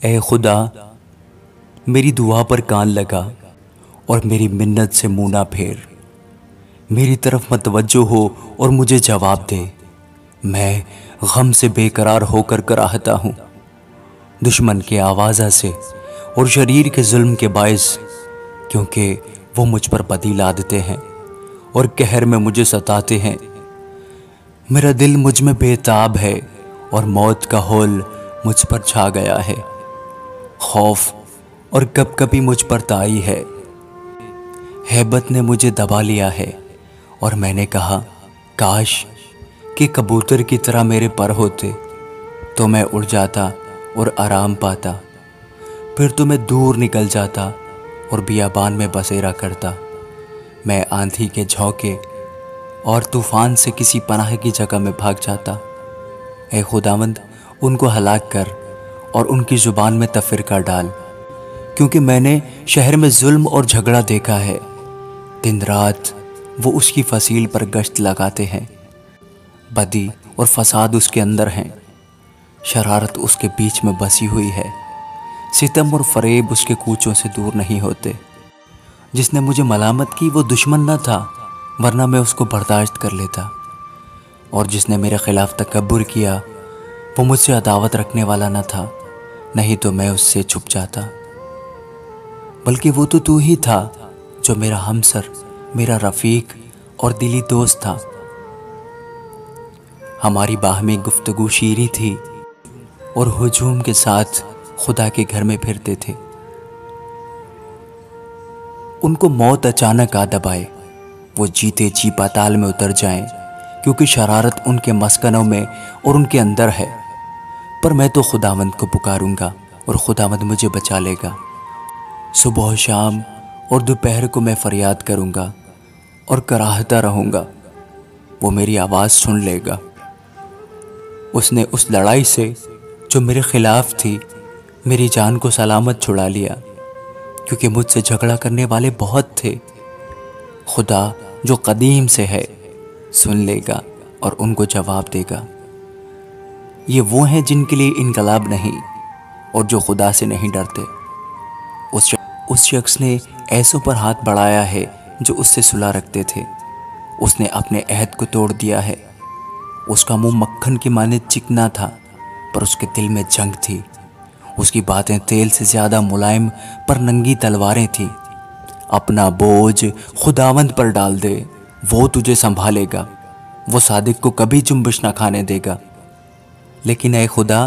ए खुदा, मेरी दुआ पर कान लगा और मेरी मिन्नत से मुंह ना फेर। मेरी तरफ मतवज्जो हो और मुझे जवाब दे। मैं गम से बेकरार होकर कराहता हूँ, दुश्मन के आवाज़ा से और शरीर के जुल्म के बायस, क्योंकि वो मुझ पर बदी लादते हैं और कहर में मुझे सताते हैं। मेरा दिल मुझ में बेताब है और मौत का हौल मुझ पर छा गया है। खौफ और कपकपी मुझ पर ताई है। हैबत ने मुझे दबा लिया है और मैंने कहा, काश कि कबूतर की तरह मेरे पर होते तो मैं उड़ जाता और आराम पाता। फिर तो मैं दूर निकल जाता और बियाबान में बसेरा करता। मैं आंधी के झोंके और तूफान से किसी पनाह की जगह में भाग जाता। ऐ खुदावंद, उनको हलाक कर और उनकी ज़ुबान में तफ़रीक़ा डाल, क्योंकि मैंने शहर में जुल्म और झगड़ा देखा है। दिन रात वो उसकी फसील पर गश्त लगाते हैं। बदी और फसाद उसके अंदर हैं। शरारत उसके बीच में बसी हुई है। सितम और फरेब उसके कूचों से दूर नहीं होते। जिसने मुझे मलामत की वो दुश्मन न था, वरना मैं उसको बर्दाश्त कर लेता। और जिसने मेरे खिलाफ तकब्बुर किया वो मुझसे अदावत रखने वाला न था, नहीं तो मैं उससे छुप जाता। बल्कि वो तो तू ही था जो मेरा हमसर, मेरा रफ़ीक और दिली दोस्त था। हमारी बाहमी गुफ्तगू शीरी थी और हुजूम के साथ खुदा के घर में फिरते थे। उनको मौत अचानक आ दबाए, वो जीते जी पाताल में उतर जाएं, क्योंकि शरारत उनके मस्कनों में और उनके अंदर है। पर मैं तो खुदावंद को पुकारूंगा और खुदावंद मुझे बचा लेगा। सुबह शाम और दोपहर को मैं फरियाद करूंगा और कराहता रहूंगा। वो मेरी आवाज़ सुन लेगा। उसने उस लड़ाई से जो मेरे खिलाफ थी मेरी जान को सलामत छुड़ा लिया, क्योंकि मुझसे झगड़ा करने वाले बहुत थे। खुदा जो कदीम से है सुन लेगा और उनको जवाब देगा। ये वो हैं जिनके लिए इनकलाब नहीं और जो खुदा से नहीं डरते। उस शख्स ने ऐसों पर हाथ बढ़ाया है जो उससे सुलह रखते थे। उसने अपने अहद को तोड़ दिया है। उसका मुंह मक्खन की माने चिकना था, पर उसके दिल में जंग थी। उसकी बातें तेल से ज़्यादा मुलायम पर नंगी तलवारें थी। अपना बोझ खुदावंद पर डाल दे, वो तुझे संभालेगा। वो सादिक को कभी जुम्बिश ना खाने देगा। लेकिन ऐ खुदा,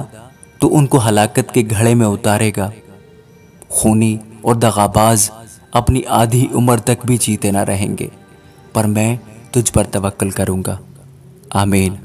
तू उनको हलाकत के घड़े में उतारेगा। खूनी और दगाबाज अपनी आधी उम्र तक भी जीते ना रहेंगे, पर मैं तुझ पर तवक्कल करूँगा। आमीन।